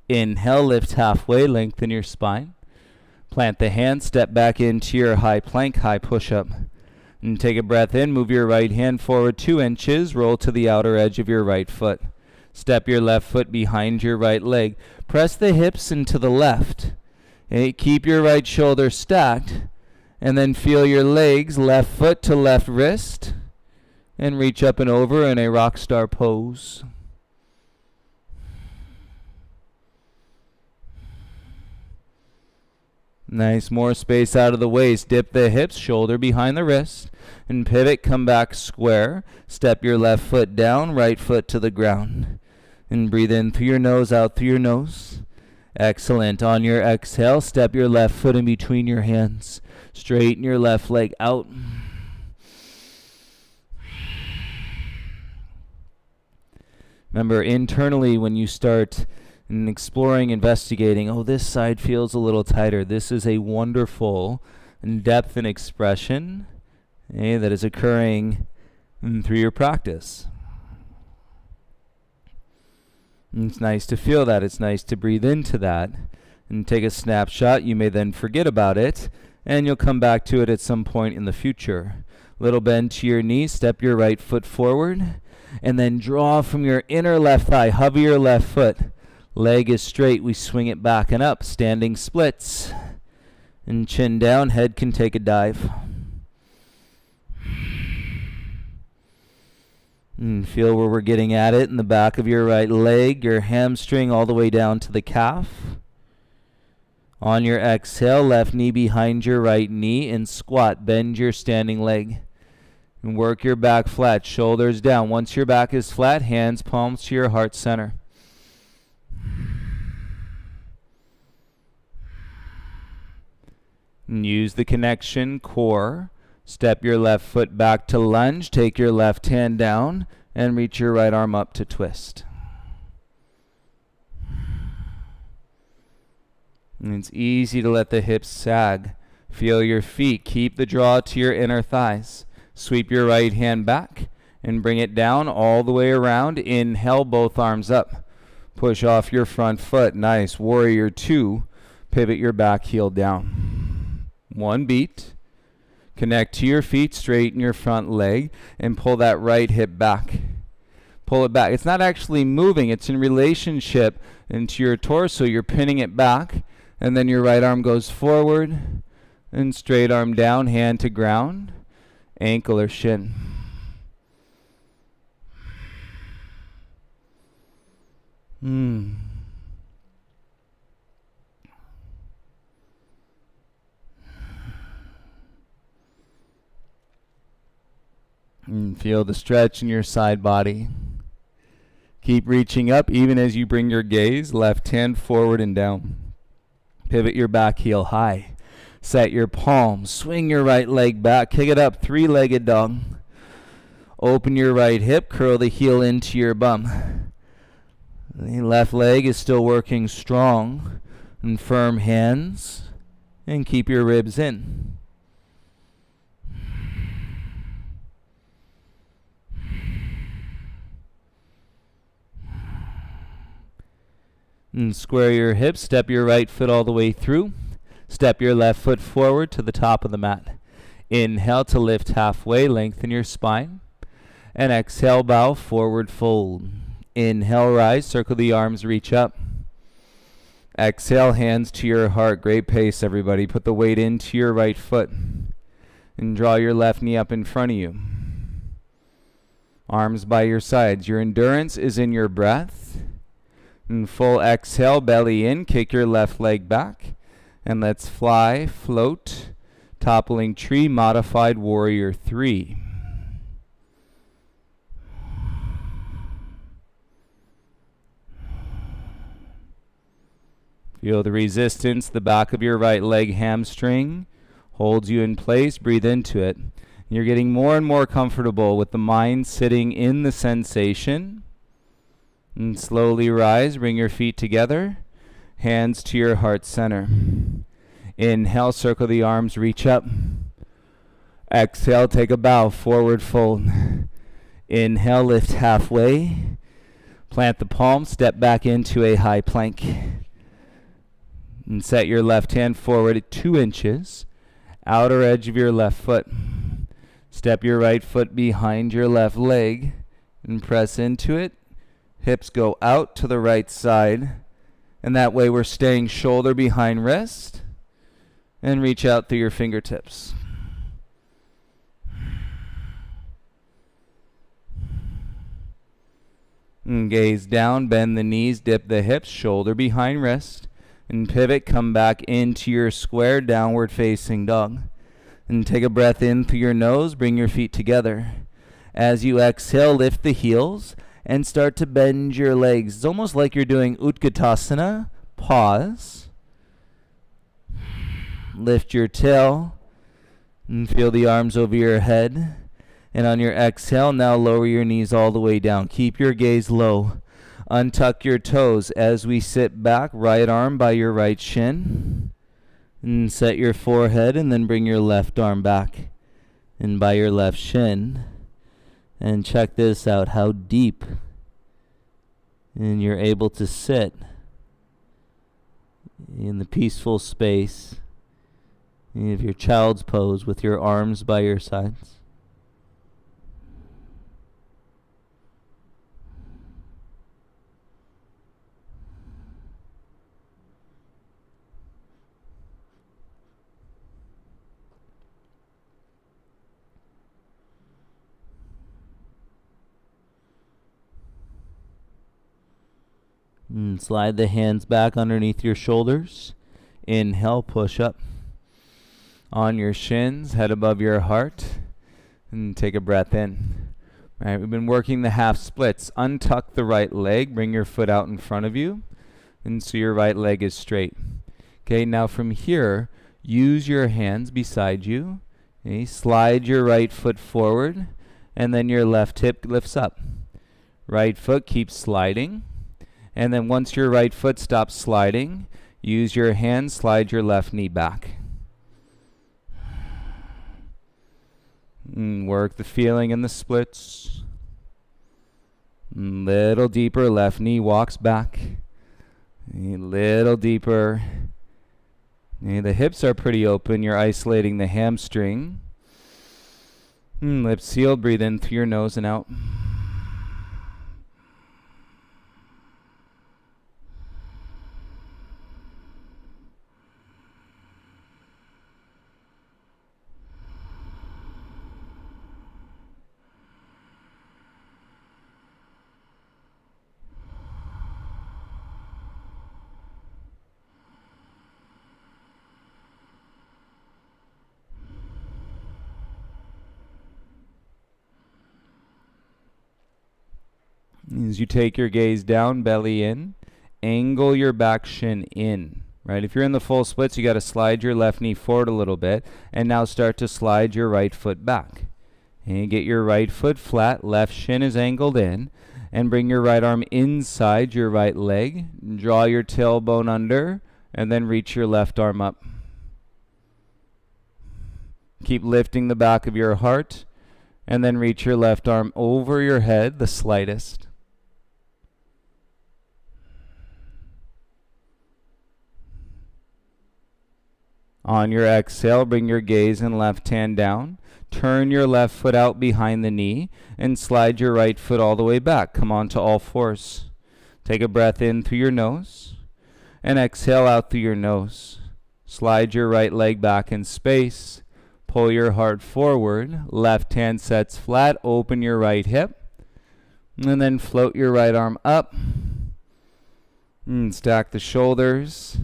Speaker 1: Inhale, lift halfway, lengthen your spine. Plant the hands, step back into your high plank, high push-up. And take a breath in, move your right hand forward 2 inches, roll to the outer edge of your right foot. Step your left foot behind your right leg. Press the hips into the left. Okay, keep your right shoulder stacked. And then feel your legs, left foot to left wrist. And reach up and over in a rock star pose. Nice, more space out of the waist. Dip the hips, shoulder behind the wrist. And pivot, come back square. Step your left foot down, right foot to the ground. And breathe in through your nose, out through your nose. Excellent. On your exhale, step your left foot in between your hands. Straighten your left leg out. Remember, internally, when you start exploring, investigating, oh, this side feels a little tighter. This is a wonderful depth and expression that is occurring through your practice. And it's nice to feel that. It's nice to breathe into that and take a snapshot. You may then forget about it, and you'll come back to it at some point in the future. Little bend to your knee, step your right foot forward, and then draw from your inner left thigh. Hover your left foot. Leg is straight. We swing it back and up. Standing splits. And chin down. Head can take a dive. And feel where we're getting at it in the back of your right leg, your hamstring all the way down to the calf. On your exhale, left knee behind your right knee and squat. Bend your standing leg. And work your back flat, shoulders down. Once your back is flat, hands palms to your heart center. And use the connection core. Step your left foot back to lunge. Take your left hand down and reach your right arm up to twist. And it's easy to let the hips sag. Feel your feet. Keep the draw to your inner thighs. Sweep your right hand back and bring it down all the way around. Inhale, both arms up. Push off your front foot. Nice. Warrior 2. Pivot your back heel down. 1 beat. Connect to your feet, straighten your front leg, and pull that right hip back. Pull it back. It's not actually moving. It's in relationship into your torso. You're pinning it back, and then your right arm goes forward, and straight arm down, hand to ground. Ankle or shin. And feel the stretch in your side body. Keep reaching up even as you bring your gaze, left hand forward and down. Pivot your back heel high. Set your palms, swing your right leg back, kick it up, 3-legged dog. Open your right hip, curl the heel into your bum. The left leg is still working strong and firm hands, and keep your ribs in. And square your hips, step your right foot all the way through. Step your left foot forward to the top of the mat. Inhale to lift halfway, lengthen your spine. And exhale, bow, forward fold. Inhale, rise, circle the arms, reach up. Exhale, hands to your heart. Great pace, everybody. Put the weight into your right foot. And draw your left knee up in front of you. Arms by your sides. Your endurance is in your breath. And full exhale, belly in, kick your left leg back. And let's fly, float, toppling tree, modified warrior 3. Feel the resistance, the back of your right leg hamstring holds you in place. Breathe into it. You're getting more and more comfortable with the mind sitting in the sensation. And slowly rise, bring your feet together. Hands to your heart center. Inhale, circle the arms, reach up. Exhale, take a bow, forward fold. Inhale, lift halfway. Plant the palm, step back into a high plank. And set your left hand forward at 2 inches. Outer edge of your left foot. Step your right foot behind your left leg and press into it. Hips go out to the right side. And that way we're staying shoulder behind wrist. And reach out through your fingertips. And gaze down, bend the knees, dip the hips, shoulder behind wrist. And pivot, come back into your square downward facing dog. And take a breath in through your nose, bring your feet together. As you exhale, lift the heels and start to bend your legs. It's almost like you're doing Utkatasana. Pause. Lift your tail and feel the arms over your head. And on your exhale, now lower your knees all the way down. Keep your gaze low. Untuck your toes as we sit back. Right arm by your right shin. And set your forehead, and then bring your left arm back and by your left shin. And check this out, how deep and you're able to sit in the peaceful space of your child's pose with your arms by your sides. And slide the hands back underneath your shoulders. Inhale, push up. On your shins, head above your heart. And take a breath in. All right, we've been working the half splits. Untuck the right leg. Bring your foot out in front of you. And so your right leg is straight. Okay, now from here, use your hands beside you. Okay, slide your right foot forward. And then your left hip lifts up. Right foot keeps sliding. And then once your right foot stops sliding, use your hand, slide your left knee back. And work the feeling in the splits. Little deeper, left knee walks back. A little deeper. And the hips are pretty open. You're isolating the hamstring. Lips sealed. Breathe in through your nose and out. As you take your gaze down, belly in, angle your back shin in, right? If you're in the full splits, you got to slide your left knee forward a little bit, and now start to slide your right foot back. And get your right foot flat, left shin is angled in, and bring your right arm inside your right leg. Draw your tailbone under, and then reach your left arm up. Keep lifting the back of your heart, and then reach your left arm over your head, the slightest. On your exhale, bring your gaze and left hand down. Turn your left foot out behind the knee and slide your right foot all the way back. Come on to all fours. Take a breath in through your nose and exhale out through your nose. Slide your right leg back in space. Pull your heart forward. Left hand sets flat. Open your right hip. And then float your right arm up. And stack the shoulders.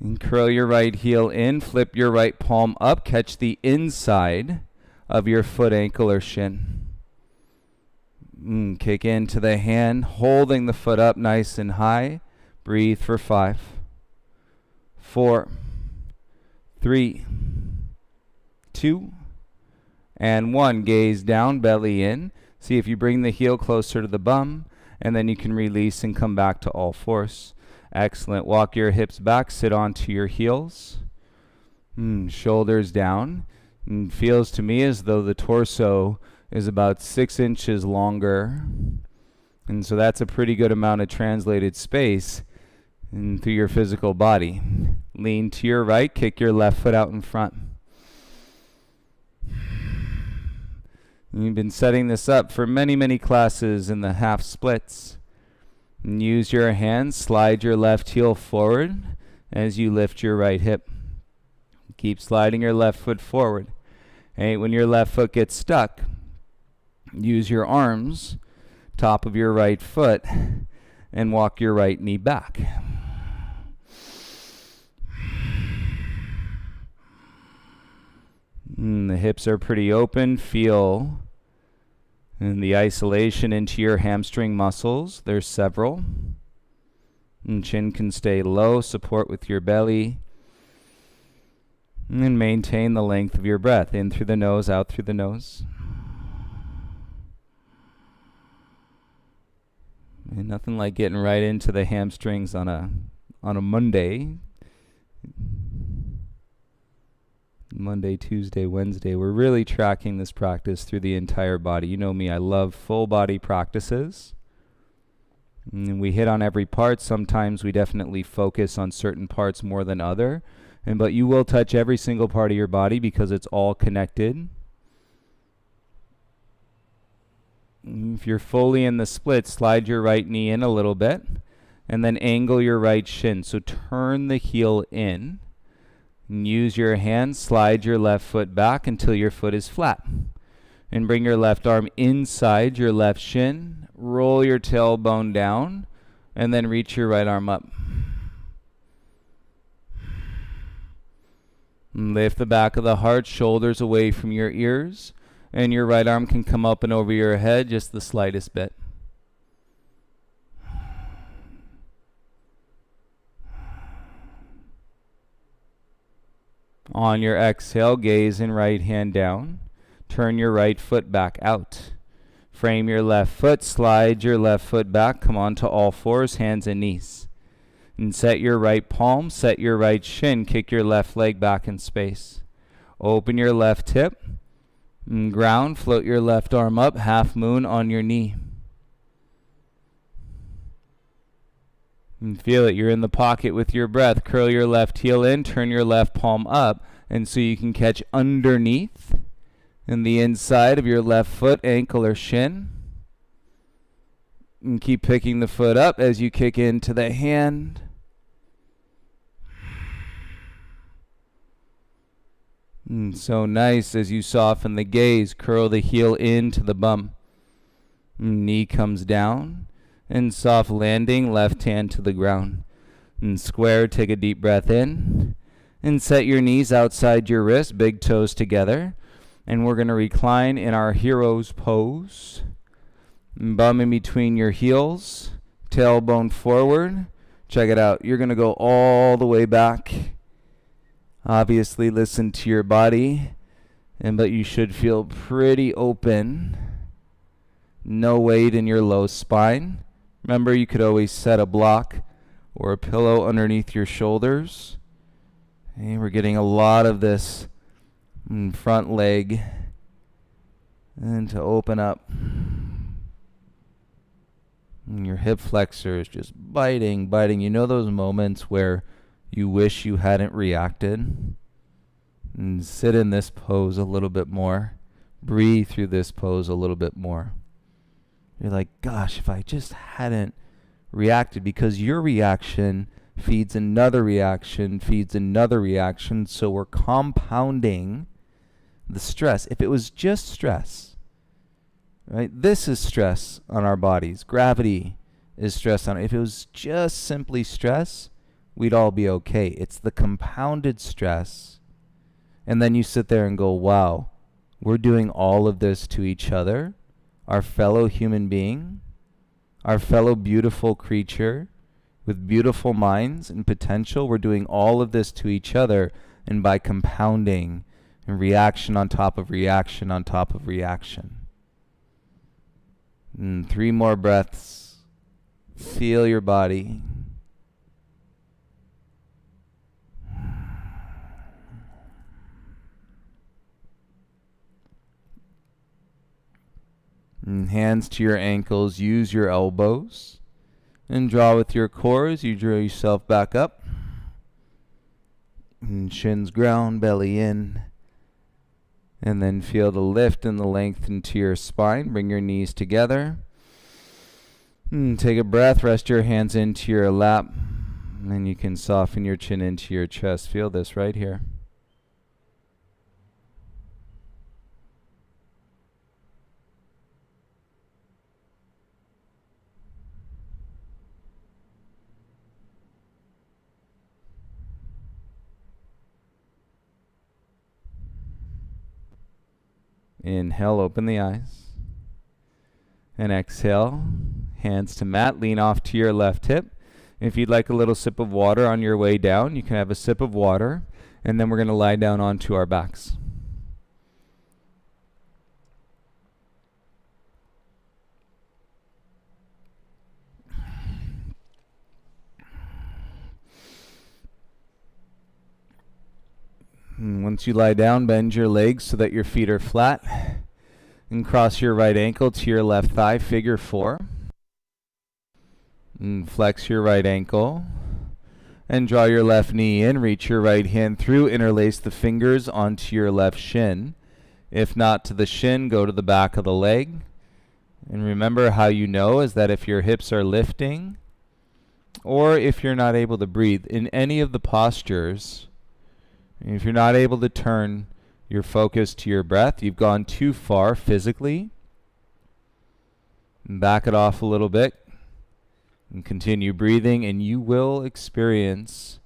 Speaker 1: And curl your right heel in, flip your right palm up, catch the inside of your foot, ankle, or shin. Kick into the hand, holding the foot up nice and high. Breathe for 5, 4, 3, 2, and 1. Gaze down, belly in. See if you bring the heel closer to the bum, and then you can release and come back to all fours. Excellent. Walk your hips back, sit onto your heels. Shoulders down. Feels to me as though the torso is about 6 inches longer. And so that's a pretty good amount of translated space through your physical body. Lean to your right, kick your left foot out in front. You've been setting this up for many, many classes in the half splits. And use your hands, slide your left heel forward as you lift your right hip. Keep sliding your left foot forward. And when your left foot gets stuck, use your arms, top of your right foot, and walk your right knee back. The hips are pretty open. Feel and the isolation into your hamstring muscles. There's several. And chin can stay low. Support with your belly. And maintain the length of your breath. In through the nose, out through the nose. And nothing like getting right into the hamstrings on a Monday. Monday, Tuesday, Wednesday. We're really tracking this practice through the entire body. You know me, I love full body practices. And we hit on every part. Sometimes we definitely focus on certain parts more than other. But you will touch every single part of your body because it's all connected. If you're fully in the split, slide your right knee in a little bit and then angle your right shin. So turn the heel in and use your hand, slide your left foot back until your foot is flat. And bring your left arm inside your left shin, roll your tailbone down, and then reach your right arm up. Lift the back of the heart, shoulders away from your ears, and your right arm can come up and over your head just the slightest bit. On your exhale, gaze and right hand down. Turn your right foot back out. Frame your left foot, slide your left foot back, come onto all fours, hands and knees. And set your right palm, set your right shin, kick your left leg back in space. Open your left hip, and ground, float your left arm up, half moon on your knee. And feel it, you're in the pocket with your breath. Curl your left heel in, turn your left palm up, and so you can catch underneath in the inside of your left foot, ankle or shin. And keep picking the foot up as you kick into the hand. And so nice as you soften the gaze, curl the heel into the bum. Knee comes down. And soft landing, left hand to the ground. And square, take a deep breath in. And set your knees outside your wrists, big toes together. And we're going to recline in our hero's pose. Bum in between your heels, tailbone forward. Check it out. You're going to go all the way back. Obviously, listen to your body, but you should feel pretty open. No weight in your low spine. Remember, you could always set a block or a pillow underneath your shoulders. And we're getting a lot of this front leg and to open up. And your hip flexor is just biting. You know those moments where you wish you hadn't reacted? And sit in this pose a little bit more. Breathe through this pose a little bit more. You're like, gosh, if I just hadn't reacted, because your reaction feeds another reaction, so we're compounding the stress. If it was just stress, right? This is stress on our bodies. Gravity is stress on it. If it was just simply stress, we'd all be okay. It's the compounded stress. And then you sit there and go, wow, we're doing all of this to each other, our fellow human being, our fellow beautiful creature with beautiful minds and potential. We're doing all of this to each other, and by compounding and reaction on top of reaction on top of reaction. And 3 more breaths. Feel your body. And hands to your ankles, use your elbows. And draw with your core as you draw yourself back up. And shins ground, belly in. And then feel the lift and the length into your spine. Bring your knees together. And take a breath, rest your hands into your lap. And then you can soften your chin into your chest. Feel this right here. Inhale, open the eyes. And exhale, hands to mat, lean off to your left hip. If you'd like a little sip of water on your way down, you can have a sip of water, and then we're going to lie down onto our backs. And once you lie down, bend your legs so that your feet are flat. And cross your right ankle to your left thigh, figure 4. And flex your right ankle. And draw your left knee in, reach your right hand through, interlace the fingers onto your left shin. If not to the shin, go to the back of the leg. And remember, how you know is that if your hips are lifting, or if you're not able to breathe in any of the postures, if you're not able to turn your focus to your breath, you've gone too far physically. And back it off a little bit and continue breathing, and you will experience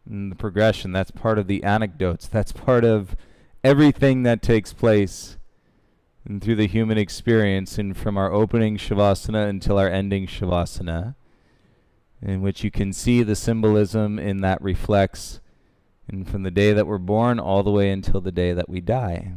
Speaker 1: the progression. That's part of the anecdotes. That's part of everything that takes place and through the human experience, and from our opening Shavasana until our ending Shavasana, in which you can see the symbolism in that reflects, and from the day that we're born all the way until the day that we die.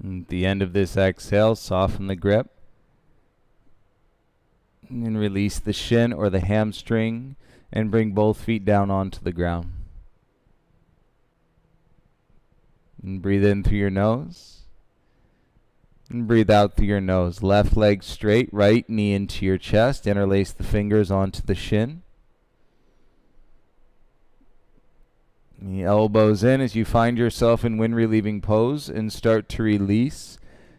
Speaker 1: And at the end of this exhale, soften the grip. And release the shin or the hamstring and bring both feet down onto the ground. And breathe in through your nose. And breathe out through your nose. Left leg straight, right knee into your chest. Interlace the fingers onto the shin. The elbows in as you find yourself in wind relieving pose, and start to release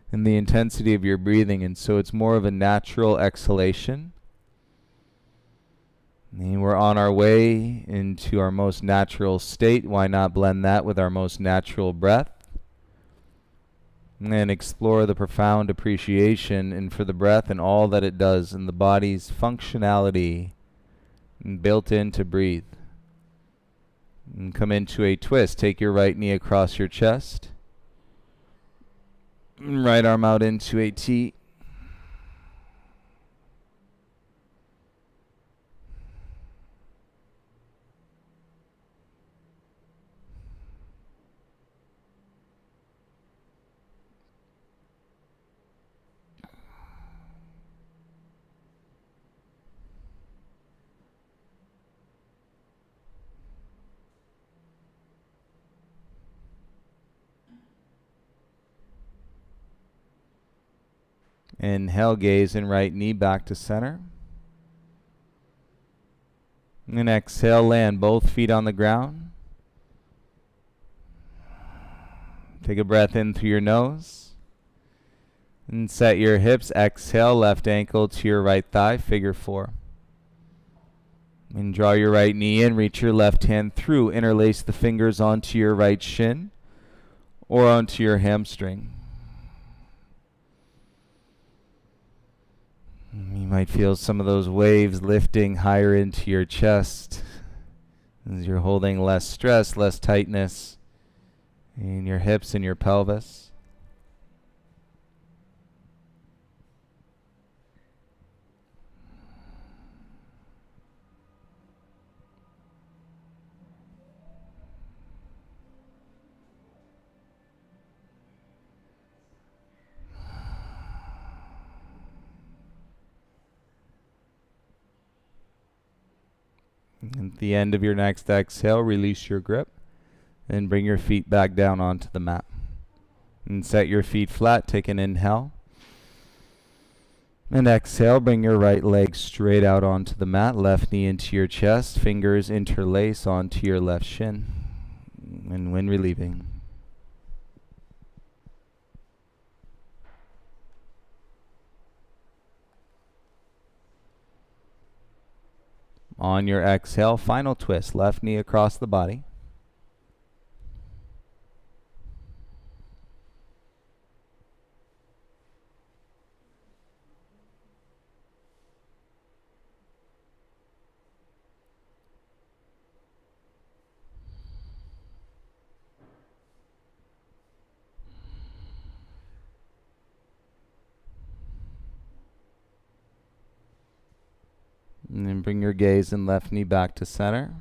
Speaker 1: in the intensity of your breathing. And so it's more of a natural exhalation. And we're on our way into our most natural state. Why not blend that with our most natural breath? And explore the profound appreciation and for the breath and all that it does in the body's functionality and built in to breathe. And come into a twist. Take your right knee across your chest. Right arm out into a T. Inhale, gaze and right knee back to center. And exhale, land both feet on the ground. Take a breath in through your nose. And set your hips. Exhale, left ankle to your right thigh, figure 4. And draw your right knee in, reach your left hand through. Interlace the fingers onto your right shin or onto your hamstring. You might feel some of those waves lifting higher into your chest as you're holding less stress, less tightness in your hips and your pelvis. At the end of your next exhale, release your grip and bring your feet back down onto the mat. And set your feet flat. Take an inhale. And exhale, bring your right leg straight out onto the mat. Left knee into your chest. Fingers interlace onto your left shin. And when relieving. On your exhale, final twist. Left knee across the body. And bring your gaze and left knee back to center.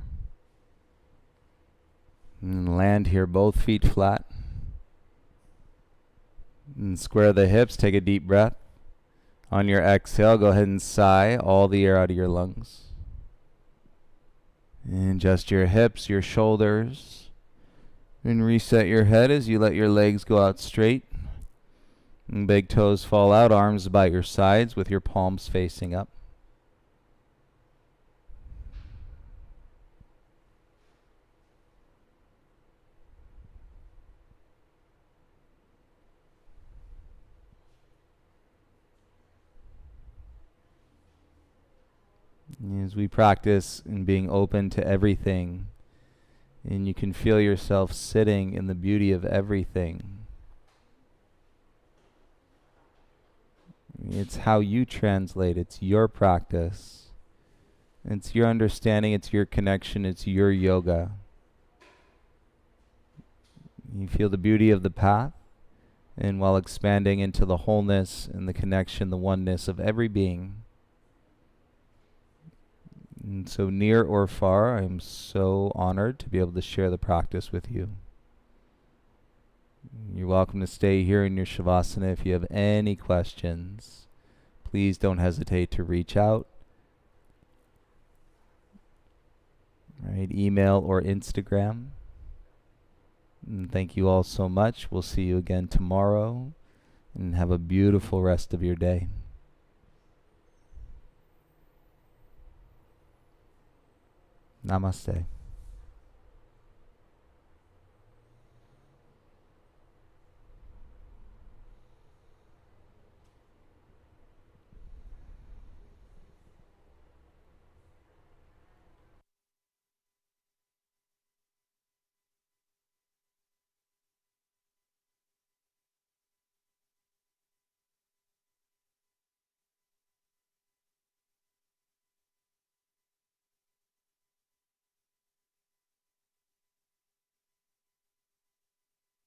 Speaker 1: And land here, both feet flat. And square the hips, take a deep breath. On your exhale, go ahead and sigh all the air out of your lungs. And adjust your hips, your shoulders. And reset your head as you let your legs go out straight. And big toes fall out, arms by your sides with your palms facing up. As we practice in being open to everything, and you can feel yourself sitting in the beauty of everything. It's how you translate. It's your practice. It's your understanding. It's your connection. It's your yoga. You feel the beauty of the path, and while expanding into the wholeness and the connection, the oneness of every being. And so near or far, I am so honored to be able to share the practice with you. You're welcome to stay here in your Shavasana. If you have any questions, please don't hesitate to reach out. Right, email or Instagram. And thank you all so much. We'll see you again tomorrow, and have a beautiful rest of your day. Namaste.